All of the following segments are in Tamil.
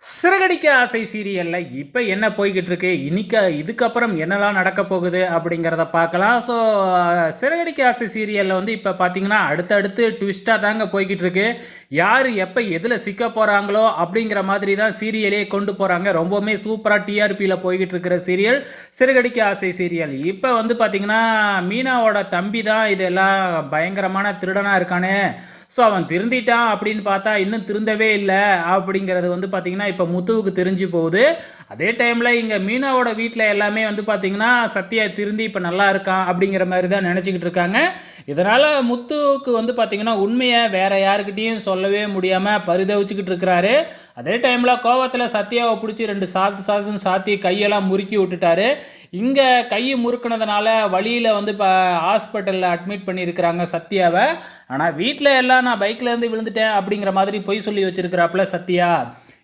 சிறகடிக்க ஆசை சீரியல்ல இப்ப என்ன போய்க்கிட்டு இருக்கு? இதுக்கப்புறம் என்னலாம் நடக்க போகுது? அப்படிங்கிறத பார்க்கலாம். சிறகடிக்க ஆசை சீரியல்ல வந்து இப்ப பார்த்தீங்கன்னா, அடுத்தடுத்து ட்விஸ்ட்டா தாங்க போய்க்கிட்டு இருக்கு. யாரு எப்ப எதுல சிக்க போறாங்களோ அப்படிங்கிற மாதிரி தான் சீரியலே கொண்டு போறாங்க. ரொம்பவுமே சூப்பரா டிஆர்பில போய்க்கிட்டு இருக்கிற சீரியல் சிறகடிக்க ஆசை சீரியல். இப்ப வந்து பார்த்தீங்கன்னா, மீனாவோட தம்பி தான் இதெல்லாம் பயங்கரமான திருடனா இருக்கானே! அவன் திருந்திட்டான் அப்படின்னு பார்த்தா, இன்னும் திருந்தவே இல்ல அப்படிங்கிறது வந்து பார்த்தீங்கன்னா, இப்ப முத்துவுக்கு தெரிஞ்சு போகுது. அதே டைம்ல இங்க மீனாவோட வீட்ல எல்லாமே வந்து பார்த்தீங்கன்னா, சத்யா திருந்தி இப்ப நல்லா இருக்கான் அப்படிங்கிற மாரி தான் நெனச்சுக்கிட்டு இருக்காங்க. இதனால முத்துவுக்கு வந்து பார்த்தீங்கன்னா, உண்மைய வேற யார்கிட்டயும் சொல்லவே முடியாம பரிதவிச்சுக்கிட்டு இருக்கிறாரு. அதே டைம்ல கோவத்துல சத்யாவ புடிச்சு 2 சாத்துன்னு சாத்தி கையெல்லாம் முறுக்கி விட்டுட்டாரு. இங்க கை முறுக்குனதுனால வலியில வந்து ஹாஸ்பிட்டல்ல அட்மிட் பண்ணியிருக்கிறாங்க சத்யாவ. ஆனா வீட்ல எல்லாம் நான் பைக்ல இருந்து விழுந்துட்டேன் அப்படிங்கிற மாதிரி பொய் சொல்லி வச்சிருக்கிறாப்புல சத்யா.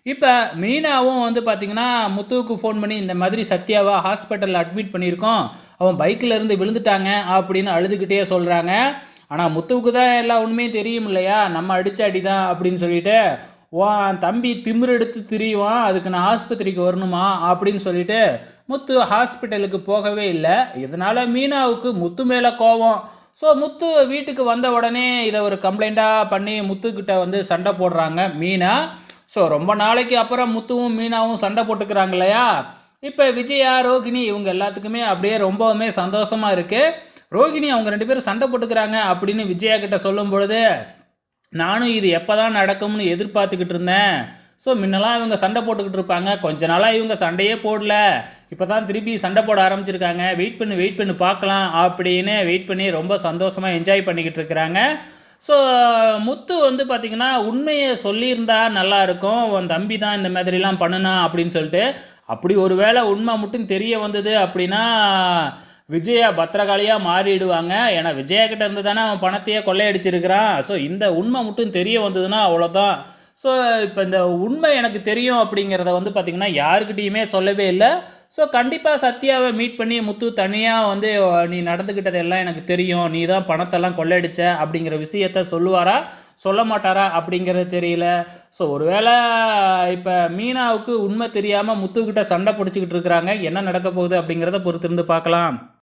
இப்ப மீனாவும் வந்து பார்த்தீங்கன்னா, முத்துவுக்கு ஃபோன் பண்ணி இந்த மாதிரி சத்யாவ ஹாஸ்பிட்டல்ல அட்மிட் பண்ணியிருக்கோம். அவன் பைக்ல இருந்து விழுந்துட்டாங்க அப்படின்னு அழுதுகிட்டே சொல்றாங்க. ஆனா முத்துவுக்கு தான் எல்லா உண்மையும் தெரியும் இல்லையா? நம்ம அடிச்ச அடி தான் அப்படின்னு சொல்லிட்டு, உன் தம்பி திமிரு எடுத்து திரிவான். அதுக்கு நான் ஆஸ்பத்திரிக்கு வரணுமா? அப்படின்னு சொல்லிட்டு முத்து ஹாஸ்பிட்டலுக்கு போகவே இல்ல. இதனால மீனாவுக்கு முத்து மேல கோவம். முத்து வீட்டுக்கு வந்த உடனே இத ஒரு கம்ப்ளைண்ட்டா பண்ணி முத்துக்கிட்ட வந்து சண்டை போடுறாங்க மீனா. ரொம்ப நாளைக்கு அப்புறம் முத்துவும் மீனாவும் சண்டை போட்டுக்கிறாங்க இல்லையா? இப்ப விஜயா, ரோகிணி இவங்க எல்லாத்துக்குமே அப்படியே ரொம்பவுமே சந்தோஷமா இருக்கு. ரோகிணி அவங்க 2 பேரும் சண்டை போட்டுக்கிறாங்க அப்படின்னு விஜயா கிட்ட சொல்லும்பொழுது, நானும் இது எப்பதான் நடக்கும்னு எதிர்பார்த்துக்கிட்டு இருந்தேன். முன்னலாம் இவங்க சண்டை போட்டுக்கிட்டு இருப்பாங்க. கொஞ்ச நாளா இவங்க சண்டையே போடல. இப்ப தான் திருப்பி சண்டை போட ஆரம்பிச்சிருக்காங்க. வெயிட் பண்ணி பார்க்கலாம் அப்படின்னு வெயிட் பண்ணி ரொம்ப சந்தோஷமா என்ஜாய் பண்ணிக்கிட்டு இருக்கிறாங்க. ஸோ முத்து வந்து பார்த்தீங்கன்னா, உண்மைய சொல்லியிருந்தா நல்லாயிருக்கும். உன் தம்பி தான் இந்த மாதிரிலாம் பண்ணுனான் அப்படின்னு சொல்லிட்டு. அப்படி ஒரு வேளை உண்மை மட்டும் தெரிய வந்தது அப்படின்னா, விஜயா பத்திரகாளியா மாறிடுவாங்க. ஏன்னா விஜயா கிட்ட இருந்து தானே அவன் பணத்தையே கொள்ளையடிச்சிருக்கிறான். இந்த உண்மை மட்டும் தெரிய வந்ததுன்னா அவ்வளோதான். ஸோ இப்போ இந்த உண்மை எனக்கு தெரியும் அப்படிங்கிறத வந்து பார்த்திங்கன்னா, யாருக்கிட்டேயுமே சொல்லவே இல்ல. கண்டிப்பா சத்யாவ மீட் பண்ணி முத்து தனியா வந்து நீ நடந்துக்கிட்டது எல்லாம் எனக்கு தெரியும். நீ தான் பணத்தெல்லாம் கொள்ளையடிச்ச அப்படிங்கிற விஷயத்த சொல்லுவாரா? சொல்ல மாட்டாரா? அப்படிங்கிறது தெரியல. ஒருவேள இப்ப மீனாவுக்கு உண்மை தெரியாம முத்துக்கிட்ட சண்டை பிடிச்சுக்கிட்டு இருக்கிறாங்க. என்ன நடக்க போகுது அப்படிங்கிறத பொறுத்திருந்து பார்க்கலாம்.